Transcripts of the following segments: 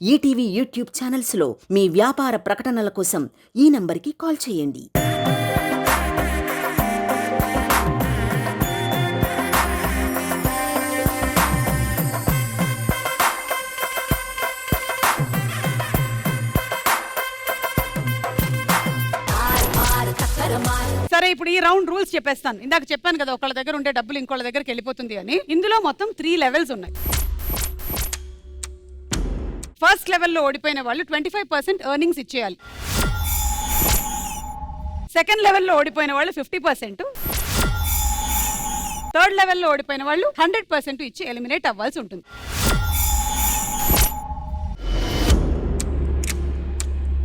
ETV YouTube ఛానల్స్లో మీ వ్యాపార ప్రకటనల కోసం ఈ నంబర్కి కాల్ చేయండి. సరే, ఇప్పుడు ఈ రౌండ్ రూల్స్ చెప్పేస్తాను. ఇందాక చెప్పాను కదా, ఒకళ్ళ దగ్గర ఉండే డబ్బులు ఇంకోళ్ళ దగ్గరికి వెళ్ళిపోతుంది అని. ఇందులో మొత్తం 3 లెవెల్స్ ఉన్నాయి. ఫస్ట్ లెవెల్లో ఓడిపోయిన వాళ్ళు 25% ఎర్నింగ్స్ ఇచ్చేయాలి. సెకండ్ లెవెల్లో ఓడిపోయిన వాళ్ళు 50%. థర్డ్ లెవెల్లో ఓడిపోయిన వాళ్ళు 100% ఇచ్చి ఎలిమినేట్ అవ్వాల్సి ఉంటుంది.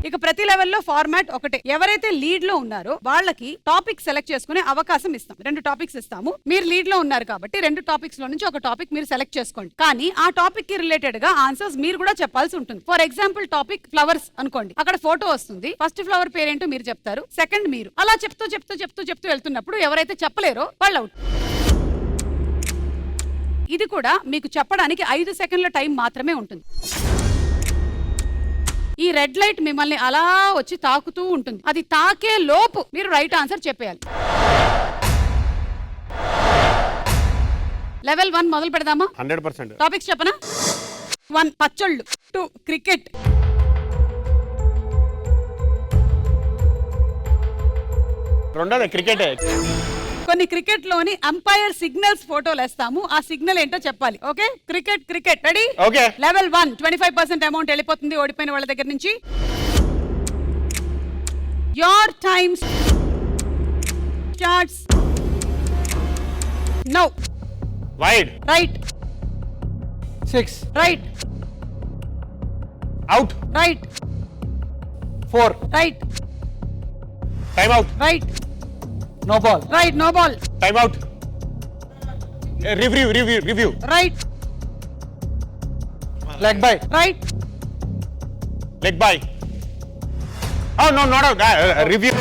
ఇక ప్రతి లెవెల్లో ఫార్మాట్ ఒకటే. ఎవరైతే లీడ్ లో ఉన్నారో వాళ్ళకి టాపిక్ సెలెక్ట్ చేసుకునే అవకాశం ఇస్తాం. 2 టాపిక్స్ ఇస్తాము. మీరు లీడ్ లో ఉన్నారు కాబట్టి 2 టాపిక్స్ లో నుంచి ఒక టాపిక్ మీరు సెలెక్ట్ చేసుకోండి. కానీ ఆ టాపిక్ కి రిలేటెడ్ గా ఆన్సర్స్ మీరు కూడా చెప్పాల్సి ఉంటుంది. ఫర్ ఎగ్జాంపుల్ టాపిక్ ఫ్లవర్స్ అనుకోండి. అక్కడ ఫోటో వస్తుంది. ఫస్ట్ ఫ్లవర్ పేరేంటో మీరు చెప్తారు, సెకండ్ మీరు. అలా చెప్తూ వెళ్తున్నప్పుడు ఎవరైతే చెప్పలేరో వాళ్ళు అవుట్. ఇది కూడా మీకు చెప్పడానికి 5 సెకండ్ల టైం మాత్రమే ఉంటుంది. ఈ రెడ్ లైట్ మిమ్మల్ని అలా వచ్చి తాకుతూ ఉంటుంది. అది తాకే లోపు మీరు రైట్ ఆన్సర్ చెప్పేయాలి. లెవెల్ 1 మొదలు పెడదామా? 100%. టాపిక్స్ చెప్పనా? 1 పచ్చళ్ళు, 2 క్రికెట్, 2 క్రికెటే. కొన్ని క్రికెట్ లోని అంపైర్ సిగ్నల్స్ ఫోటోలు వేస్తాము. ఆ సిగ్నల్ ఏంటో చెప్పాలి. Okay, cricket ready? Okay. Level 1 25% amount వెళ్ళిపోతుంది ఓడిపోయిన వాళ్ళ దగ్గర నుంచి. Your time starts now. Wide. Right. 6 right. Out. Right. 4 right. Time out. Right. no ball right. No ball. Time out. Review. Right. leg by right. Leg bye. Oh no not out. Review.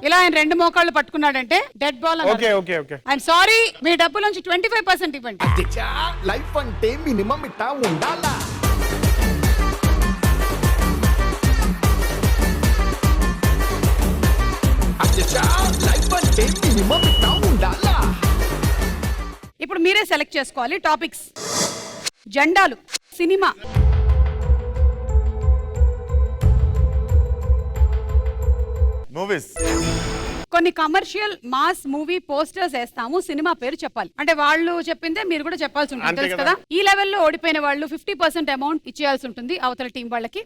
ఇలా ఆయన 2 మోకాళ్ళు పట్టుకున్నాడంటే dead ball. Okay. I'm sorry, మీ డబ్బుల నుంచి 25% ఇవ్వండి. Life అంటే minimum ఇట్టా ఉండాలా? లైఫ్ అంటే మినిమం ఇట్టా ఉండాలా? ఇప్పుడు మీరే సెలెక్ట్ చేసుకోవాలి టాపిక్స్. జెండాలు, సినిమా, మూవీస్. కొన్ని కమర్షియల్ మాస్ మూవీ పోస్టర్స్ వేస్తాము. సినిమా పేరు చెప్పాలి. అంటే వాళ్ళు చెప్పిందే మీరు కూడా చెప్పాల్సి ఉంటుంది, అంతే తెలుసు కదా. కదా. ఈ లెవెల్లో ఓడిపోయిన వాళ్ళు 50% అమౌంట్ ఇచ్చేయాల్సి ఉంటుంది అవతల టీం వాళ్ళకి.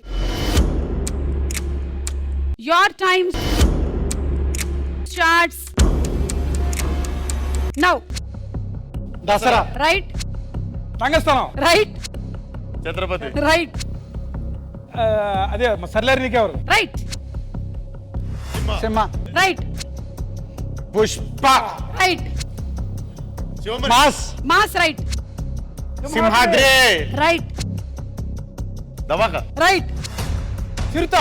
Your time starts now. Dasara right. Rangasthalam right. Chatrapathi. Right. అదే Sarileru Neekevvaru? Right. Simha right. Pushpa. Right. Mass mass. Right. Simhadri. Right. దవాక. Right. Chirutha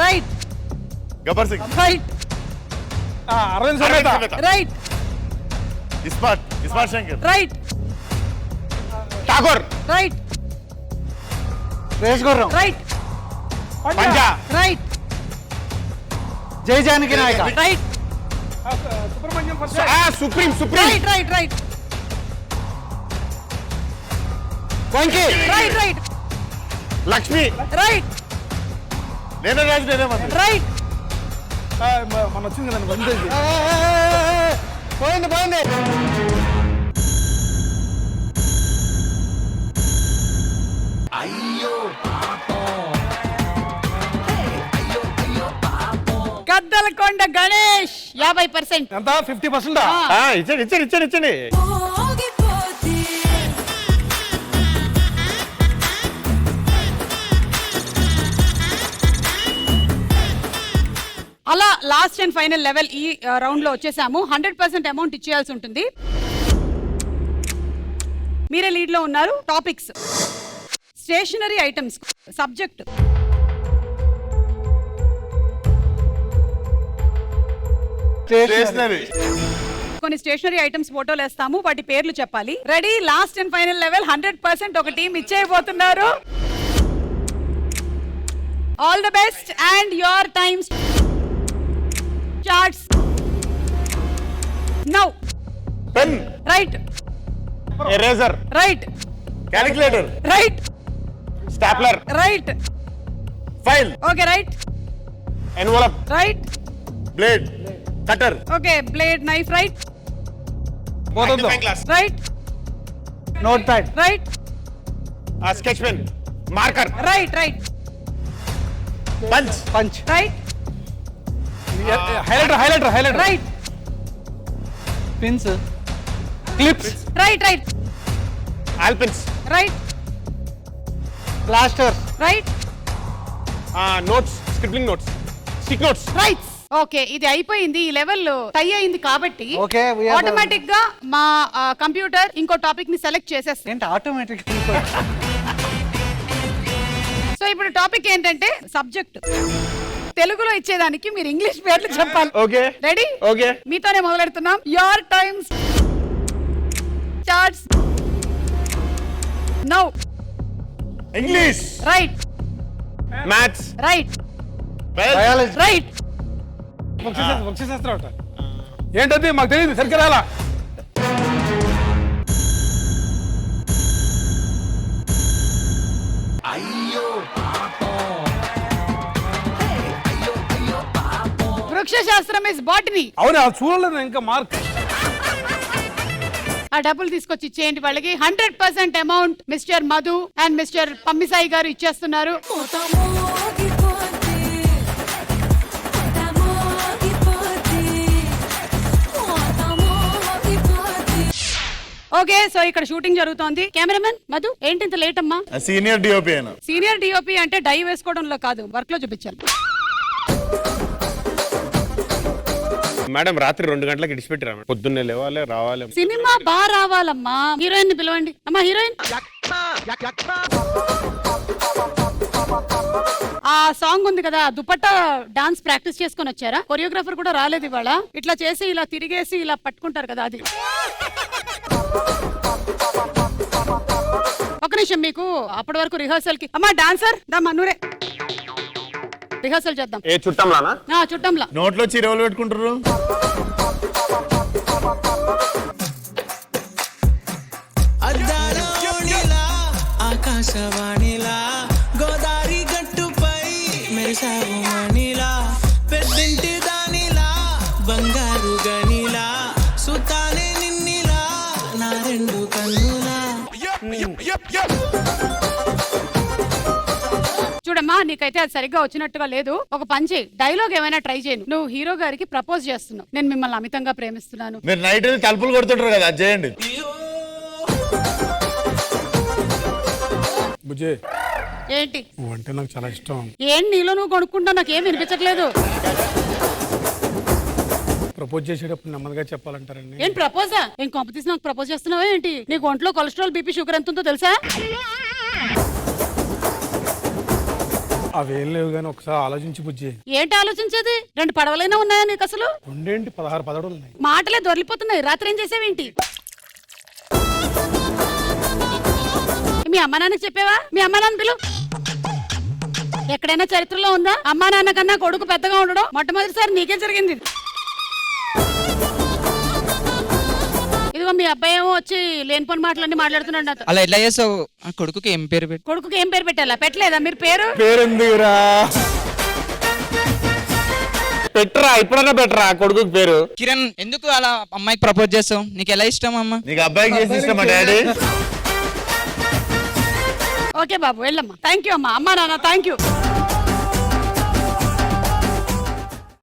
right. Gabbar Singh. Right. Aravinda Sametha right. ISmart Shankar. Right. Tagore. Right. Race Gurram right. Panja. Right. Jaya Janaki Nayaka right. Subramanyam supreme. Right. Right. Right. కొంకి right. Right. Lakshmi. Right. Nene Mantri. Right. మన వచ్చింది కదా బంద్ పోయింది. గద్దలకొండ గణేష్ 50%. ఎంత? 50%. ఇచ్చండి. అలా last and final level ఈ రౌండ్ లో వచ్చేసాము. 100% అమౌంట్ ఇచ్చేయాల్సి ఉంటుంది. మీరే లీడ్ లో ఉన్నారు. Topics: stationery items, subject stationery. కొన్ని స్టేషనరీ ఐటమ్స్ ఫోటోలు వేస్తాము, వాటి పేర్లు చెప్పాలి. Ready? Last and final level 100% ఒక టీం ఇచ్చేయబోతున్నారు. All the best and your time starts now. Pen, right eraser, right calculator, right stapler, right file, okay right envelope, right blade, cutter, okay blade knife right magnifying glass, right note pad, right sketch pen, marker, right right punch, punch, right highlighter, right pins, clips, right right all pins, right plaster, right notes, scribbling notes, stick notes. Right okay, ఇది అయిపోయింది. ఈ level టై అయింది కాబట్టి Okay, we are automatic గా మా computer ఇంకో topic ని select చేసేస్తుంది. ఏంటి ఆటోమేటిక్? సో ఇప్పుడు టాపిక్ ఏంటంటే సబ్జెక్ట్. తెలుగులో ఇచ్చేదానికి మీరు ఇంగ్లీష్ పేర్లు చెప్పాలి. Okay ready? ఓకే. మీతోనే మొదలెడుతున్నాం. Your time starts now. English, right maths, right biology, right వృక్షశాస్త్రం అంట. ఏంటది మాకు తెలియదు, సరిగ్గా రాలా. వృక్ష శాస్త్రం ఇస్ బాటనీ. అవును, చూడలేదు ఇంకా మార్క్. ఆ డబ్బులు తీసుకొచ్చి ఇచ్చేయండి వాళ్ళకి. 100% amount mister Madhu and mister Pammisai garu ఇచ్చేస్తున్నారు. ఓకే, సో ఇక్కడ షూటింగ్ జరుగుతోంది. కెమెరామెన్ మధు, ఏంటి ఇంత లేట్ అమ్మా? సీనియర్ డిఓపి అయినా. సీనియర్ డిఓపి అంటే డై వేసుకోవడంలో కాదు, వర్క్ లో చూపించాలి. మేడం రాత్రి 2 గంటలకు ఇడిచిపెట్టిరా. పొద్దున్నే లేవాలి, రావాలి. సినిమా బాగా రావాలమ్మా. హీరోయిన్ ని పిలవండి. అమ్మా హీరోయిన్. ఆ సాంగ్ ఉంది కదా, దుపట్టా డాన్స్ ప్రాక్టీస్ చేసుకొని వచ్చారా? కొరియోగ్రాఫర్ కూడా రాలేదు ఇవాళ. ఇట్లా చేసి ఇలా తిరిగేసి ఇలా పట్టుకుంటారు కదా, అది. ఒక నిమిషం, మీకు అప్పటి వరకు రిహర్సల్ కి. అమ్మా డాన్సర్ దమ్మా, నూరే రిహర్సల్ చేద్దాం. ఏ చుట్టంలానా? చుట్టంలా. నోట్లో చిరవలు పెట్టుకుంటారు. ఆకాశవాణిలా గోదారి గట్టుపై మెరిసావు మణిలా, పెద్దింటి దానిలా బంగారు గనిలా, సుతానే నిన్నిలా నా 2 కన్నులా. చూడమ్మా, నీకైతే అది సరిగ్గా వచ్చినట్టుగా లేదు. ఒక పని చేయి, డైలాగ్ ఏమైనా ట్రై చేయను. నువ్వు హీరో గారికి ప్రపోజ్ చేస్తున్నావు. నేను మిమ్మల్ని అమితంగా ప్రేమిస్తున్నాను. మీరు నైట్ తలుపులు కొడుతుంటారు కదా, అది చేయండి. బుజ్జే, ఏంటి? నువ్వు అంటే నాకు చాలా ఇష్టం. ఏంటి నీలో నువ్వు కొనుక్కుంటావు? నాకేం వినిపించట్లేదు. ప్రపోజ్ చేసేటప్పుడు నెమ్మదిగా చెప్పాలంటారండి. ఏం ప్రపోజా? ఏం కాంపిటీషన్ నాకు ప్రపోజ్ చేస్తున్నావా ఏంటి? నీకు ఒంట్లో కొలెస్ట్రాల్, బీపీ, షుగర్ ఎంత ఉందో తెలుసా? అవేం లేవు కానీ ఒకసారి ఆలోచించి బుజ్జి. ఏంటి ఆలోచించేది? 2 పడవలైనా ఉన్నాయా నీకు అసలు? రెండేంటి 16 పదవులు ఉన్నాయి. మాటలే దొరికిపోతున్నాయి. రాత్రి ఏం చేసావేంటి? మీ అమ్మా నాన్నకి చెప్పావా? మీ అమ్మా నాన్న పిలు. ఎక్కడైనా చరిత్రలో ఉందా అమ్మా నాన్న కన్నా కొడుకు పెద్దగా ఉండడం? మొట్టమొదటిసారి నీకే జరిగింది. ఇదిగో మీ అబ్బాయి ఏమో వచ్చి లేనిపోని మాటలన్నీ మాట్లాడుతున్నాడు నాతో. అలా ఎట్లా చేస్తావు? ఆ కొడుకుకి ఏం పేరు పెట్టు? కొడుకుకి ఏం పేరు పెట్టాలా? పెట్టలేదా మీరు పేరు? పేరుందిరా, పెట్టరా, ఇప్పుడన్నా పెట్టరా కొడుకు పేరు. కిరణ్, ఎందుకు అలా అమ్మాయికి ప్రపోజ్ చేస్తావు? నీకు ఎలా ఇష్టం అమ్మ? నీకు అబ్బాయికి చేసి ఇష్టమా డాడీ? ఓకే బాబు, వెళ్ళమ్మా. థ్యాంక్ యూ అమ్మా. అమ్మా నాన్న థ్యాంక్ యూ.